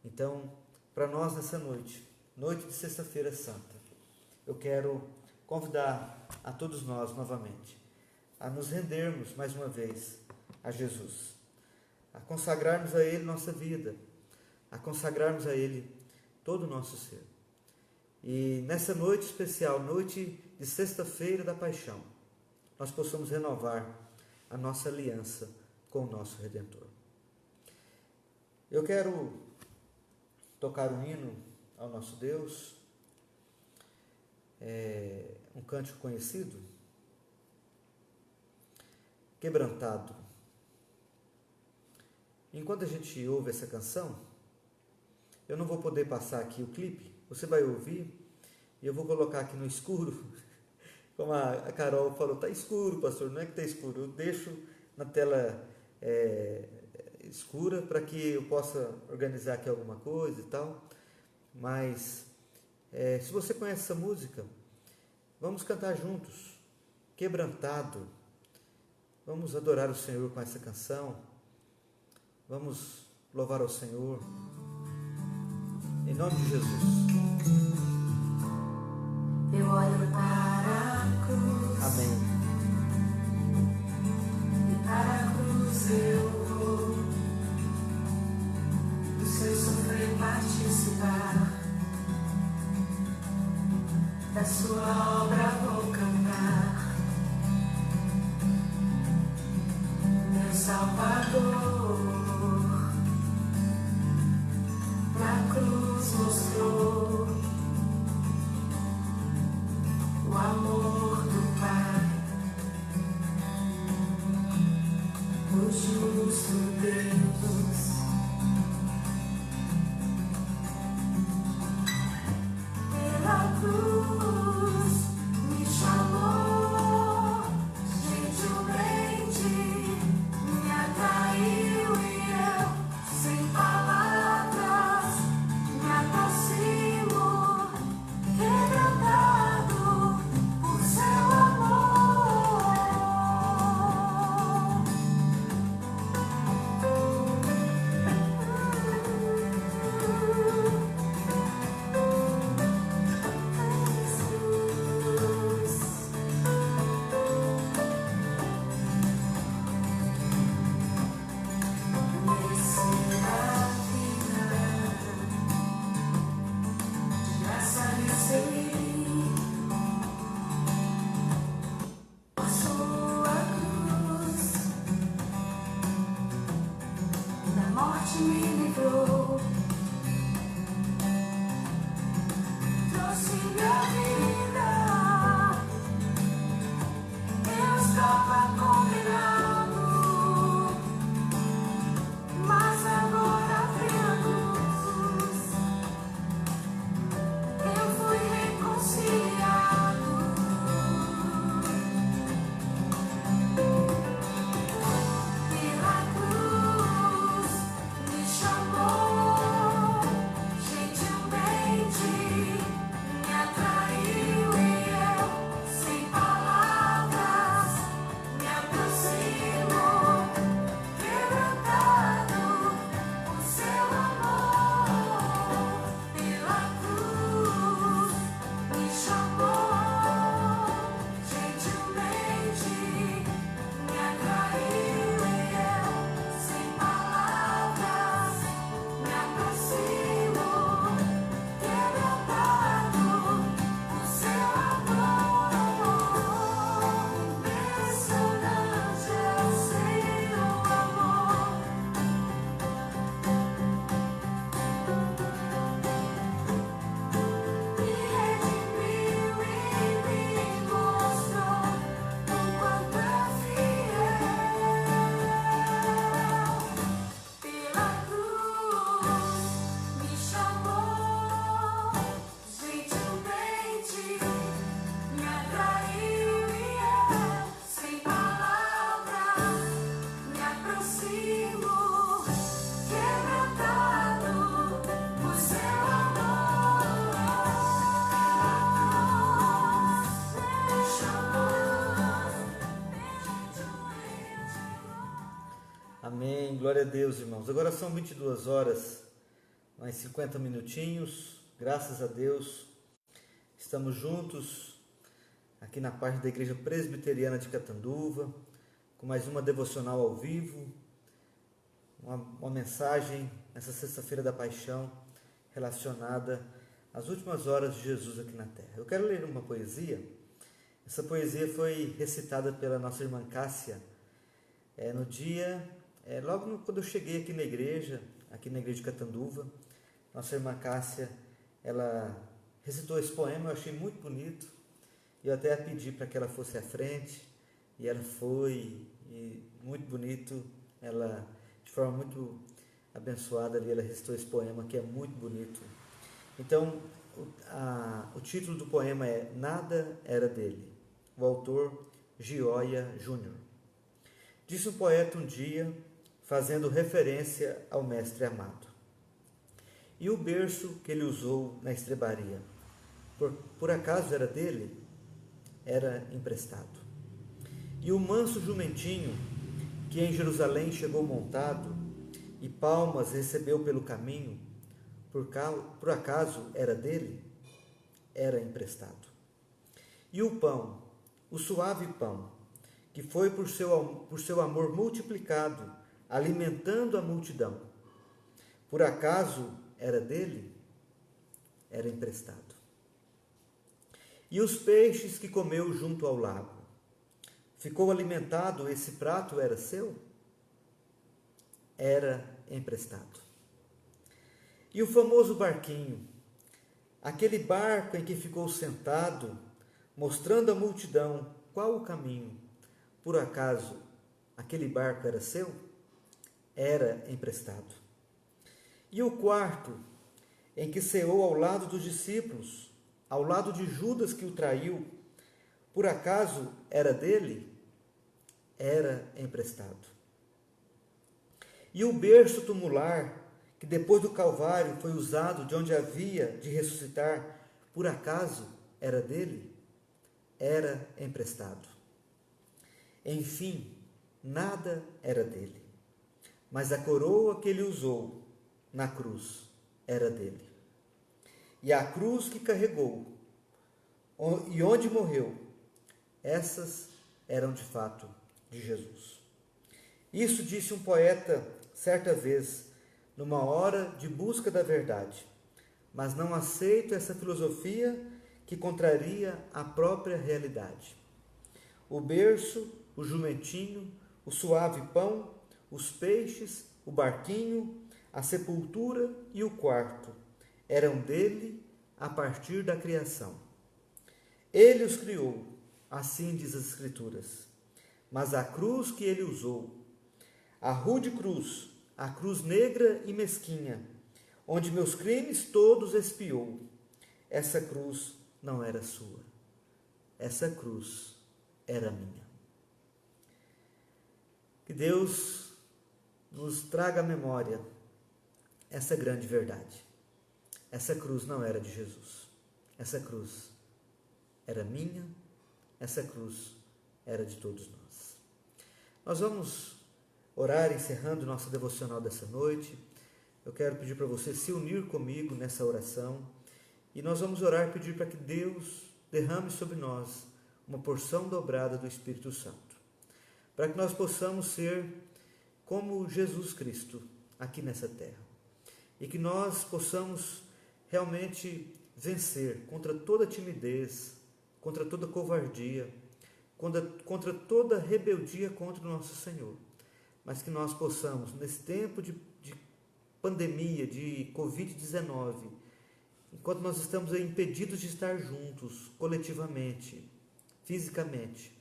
Então, para nós nessa noite de Sexta-feira Santa, eu quero convidar a todos nós novamente a nos rendermos mais uma vez a Jesus, a consagrarmos a Ele nossa vida, a consagrarmos a Ele todo o nosso ser. E nessa noite especial, noite de Sexta-feira da Paixão, nós possamos renovar a nossa aliança com o nosso Redentor. Eu quero tocar um hino ao nosso Deus, um cântico conhecido, Quebrantado. Enquanto a gente ouve essa canção, eu não vou poder passar aqui o clipe, você vai ouvir e eu vou colocar aqui no escuro, como a Carol falou, tá escuro, pastor, não é que tá escuro, eu deixo na tela escura para que eu possa organizar aqui alguma coisa e tal, mas se você conhece essa música, vamos cantar juntos, Quebrantado, vamos adorar o Senhor com essa canção, vamos louvar ao Senhor, em nome de Jesus. Eu olho para a cruz. Amém. E para a cruz eu vou. Do seu sofrer participar. Da sua obra vou cantar. Meu Salvador. Na cruz mostrou o amor do Pai, o justo Deus. Pela cruz me chamou, gentilmente me atraiu e eu, sem palavras, me aproximo, quebrantado por seu amor. Nessa vida, de graça recebi a sua cruz, da morte me livrou, trouxe minha vida. Eu estava condenado, mas agora pela cruz eu fui reconciliado. Pela cruz me chamou, gentilmente me atraiu e eu, sem palavras, me aproximo, quebrantado por seu amor. Pela cruz me chamou, gentilmente me atraiu e eu, sem palavras, me aproximo, quebrantado por seu amor. Impressionante é o seu amor. Me redimiu e me mostrou o quanto é fiel. Pela cruz me chamou, gentilmente me atraiu e eu, sem palavras, me aproximo, quebrantado por seu amor. Me chamou, Amém, glória a Deus, irmãos. Agora são 22 horas, mais 50 minutinhos, graças a Deus. Estamos juntos aqui na parte da Igreja Presbiteriana de Catanduva, com mais uma devocional ao vivo, uma mensagem nessa sexta-feira da Paixão, relacionada às últimas horas de Jesus aqui na Terra. Eu quero ler uma poesia. Essa poesia foi recitada pela nossa irmã Cássia, no dia, quando eu cheguei aqui na igreja de Catanduva. Nossa irmã Cássia, ela recitou esse poema, eu achei muito bonito, e eu até pedi para que ela fosse à frente, e ela foi, e muito bonito, ela, de forma muito abençoada ali, ela recitou esse poema, que é muito bonito. Então, o título do poema é Nada Era Dele, o autor Gioia Júnior. Disse o poeta um dia, fazendo referência ao mestre amado: e o berço que ele usou na estrebaria, por acaso era dele? Era emprestado. E o manso jumentinho, que em Jerusalém chegou montado, e palmas recebeu pelo caminho, por acaso era dele? Era emprestado. E o pão, o suave pão, que foi por seu amor multiplicado, alimentando a multidão, por acaso era dele? Era emprestado. E os peixes que comeu junto ao lago, ficou alimentado, esse prato era seu? Era emprestado. E o famoso barquinho, aquele barco em que ficou sentado, mostrando à multidão qual o caminho, por acaso aquele barco era seu? Era emprestado. E o quarto, em que ceou ao lado dos discípulos, ao lado de Judas que o traiu, por acaso era dele? Era emprestado. E o berço tumular, que depois do Calvário foi usado de onde havia de ressuscitar, por acaso era dele? Era emprestado. Enfim, nada era dele, mas a coroa que ele usou na cruz era dele. E a cruz que carregou e onde morreu, essas eram de fato de Jesus. Isso disse um poeta certa vez, numa hora de busca da verdade, mas não aceito essa filosofia que contraria a própria realidade. O berço, o jumentinho, o suave pão, os peixes, o barquinho, a sepultura e o quarto eram dele a partir da criação. Ele os criou, assim diz as Escrituras. Mas a cruz que ele usou, a rude cruz, a cruz negra e mesquinha, onde meus crimes todos expiou, essa cruz não era sua, essa cruz era minha. Que Deus nos traga à memória essa grande verdade. Essa cruz não era de Jesus, essa cruz era minha, essa cruz era de todos nós. Nós vamos orar encerrando nossa devocional dessa noite. Eu quero pedir para você se unir comigo nessa oração e nós vamos orar e pedir para que Deus derrame sobre nós uma porção dobrada do Espírito Santo, para que nós possamos ser como Jesus Cristo aqui nessa terra e que nós possamos realmente vencer contra toda timidez, contra toda covardia, contra toda rebeldia contra o nosso Senhor, mas que nós possamos, nesse tempo de pandemia, de Covid-19, enquanto nós estamos aí impedidos de estar juntos, coletivamente, fisicamente,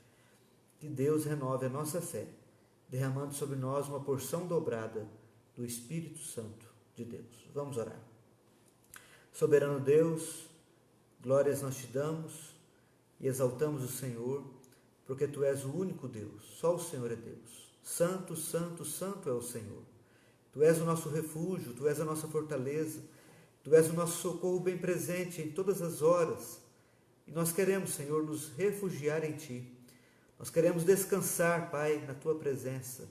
que Deus renove a nossa fé, derramando sobre nós uma porção dobrada do Espírito Santo de Deus. Vamos orar. Soberano Deus, glórias nós te damos e exaltamos o Senhor, porque Tu és o único Deus, só o Senhor é Deus. Santo, santo, santo é o Senhor. Tu és o nosso refúgio, Tu és a nossa fortaleza, Tu és o nosso socorro bem presente em todas as horas. E nós queremos, Senhor, nos refugiar em Ti. Nós queremos descansar, Pai, na Tua presença.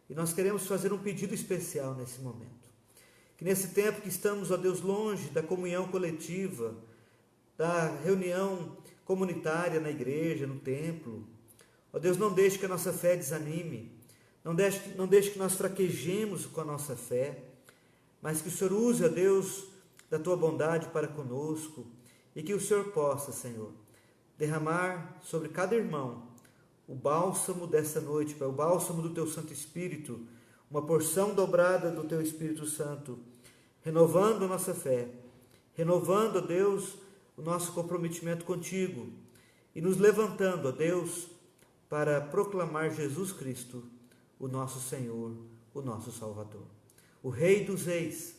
E nós queremos fazer um pedido especial nesse momento. Que nesse tempo que estamos, ó Deus, longe da comunhão coletiva, da reunião comunitária na igreja, no templo, ó Deus, não deixe que a nossa fé desanime, não deixe que nós fraquejemos com a nossa fé, mas que o Senhor use, ó Deus, da Tua bondade para conosco e que o Senhor possa, Senhor, derramar sobre cada irmão o bálsamo dessa noite, Pai, o bálsamo do Teu Santo Espírito, uma porção dobrada do Teu Espírito Santo, renovando a nossa fé, renovando, ó Deus, o nosso comprometimento contigo e nos levantando, ó Deus, para proclamar Jesus Cristo, o nosso Senhor, o nosso Salvador. O Rei dos Reis,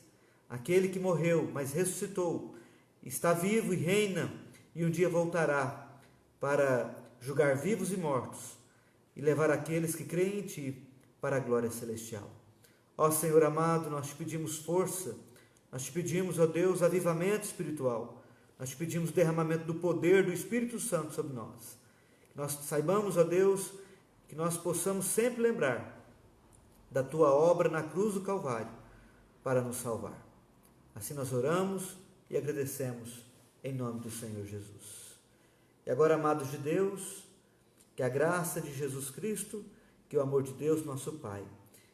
aquele que morreu, mas ressuscitou, está vivo e reina, e um dia voltará para julgar vivos e mortos e levar aqueles que creem em Ti para a glória celestial. Ó Senhor amado, nós te pedimos força, nós te pedimos, ó Deus, avivamento espiritual, nós te pedimos derramamento do poder do Espírito Santo sobre nós. Que nós saibamos, ó Deus, que nós possamos sempre lembrar da Tua obra na cruz do Calvário para nos salvar. Assim nós oramos e agradecemos em nome do Senhor Jesus. E agora, amados de Deus, que a graça de Jesus Cristo, que o amor de Deus, nosso Pai,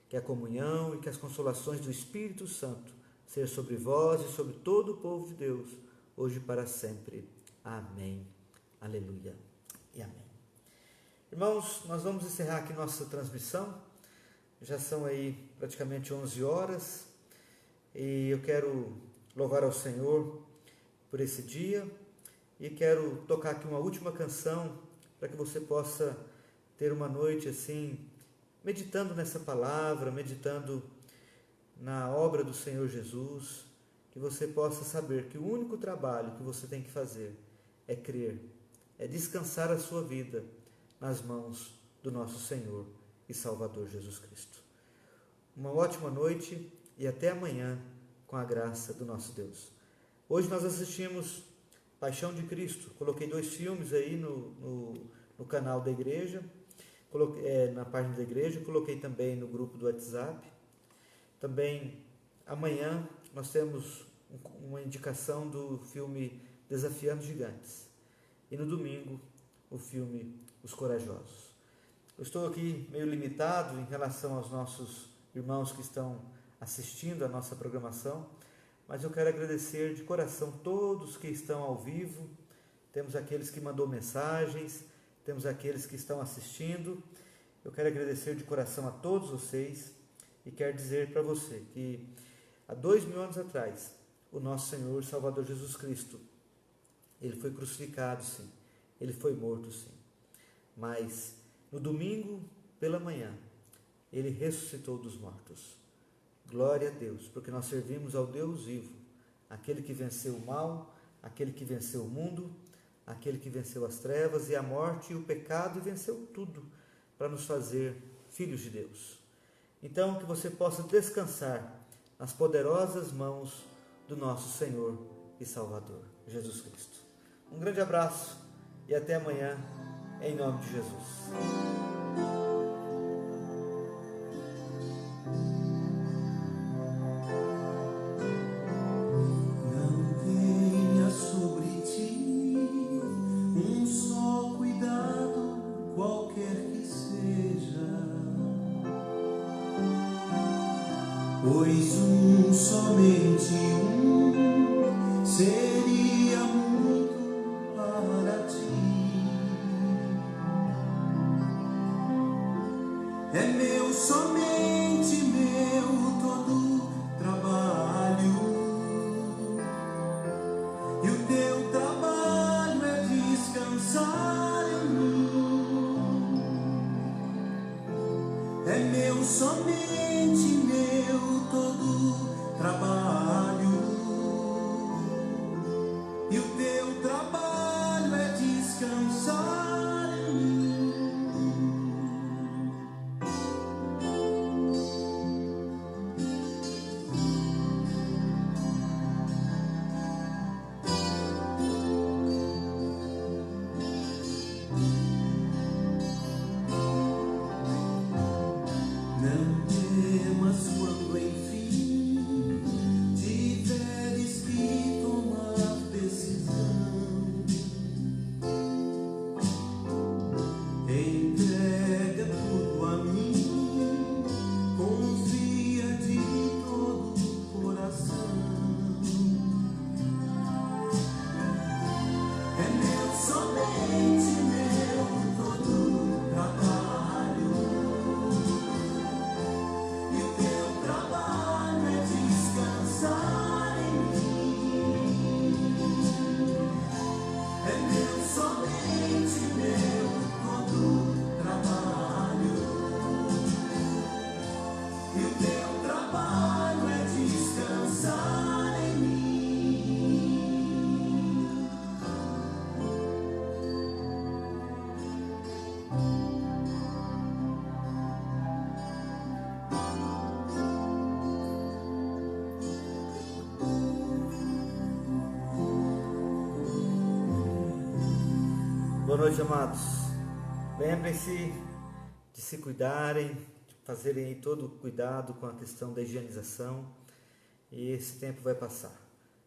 que a comunhão e que as consolações do Espírito Santo sejam sobre vós e sobre todo o povo de Deus, hoje e para sempre. Amém. Aleluia e amém. Irmãos, nós vamos encerrar aqui nossa transmissão. Já são aí praticamente 11 horas e eu quero louvar ao Senhor por esse dia e quero tocar aqui uma última canção para que você possa ter uma noite assim, meditando nessa palavra, meditando na obra do Senhor Jesus, que você possa saber que o único trabalho que você tem que fazer é crer, é descansar a sua vida nas mãos do nosso Senhor e Salvador Jesus Cristo. Uma ótima noite e até amanhã com a graça do nosso Deus. Hoje nós assistimos Paixão de Cristo. Coloquei 2 filmes aí no canal da igreja, na página da igreja, coloquei também no grupo do WhatsApp. Também amanhã nós temos uma indicação do filme Desafiando Gigantes. E no domingo o filme Os Corajosos. Eu estou aqui meio limitado em relação aos nossos irmãos que estão assistindo a nossa programação, mas eu quero agradecer de coração todos que estão ao vivo. Temos aqueles que mandou mensagens, temos aqueles que estão assistindo. Eu quero agradecer de coração a todos vocês e quero dizer para você que há 2000 anos atrás, o nosso Senhor e Salvador Jesus Cristo, Ele foi crucificado, sim, Ele foi morto, sim, mas no domingo pela manhã, Ele ressuscitou dos mortos. Glória a Deus, porque nós servimos ao Deus vivo, aquele que venceu o mal, aquele que venceu o mundo, aquele que venceu as trevas e a morte e o pecado e venceu tudo para nos fazer filhos de Deus. Então, que você possa descansar nas poderosas mãos do nosso Senhor e Salvador, Jesus Cristo. Um grande abraço e até amanhã, em nome de Jesus. Pois somente seria muito para ti. É meu, somente meu todo trabalho, e o teu trabalho é descansar em mim. É meu, somente meu todo trabalho, e o teu trabalho é descansar em mim. Não temas quando enfim tiver Boa noite, amados. Lembrem-se de se cuidarem, de fazerem todo o cuidado com a questão da higienização, e esse tempo vai passar.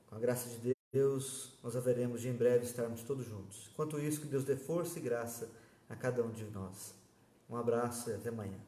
Com a graça de Deus, nós haveremos de em breve estarmos todos juntos. Enquanto isso, que Deus dê força e graça a cada um de nós. Um abraço e até amanhã.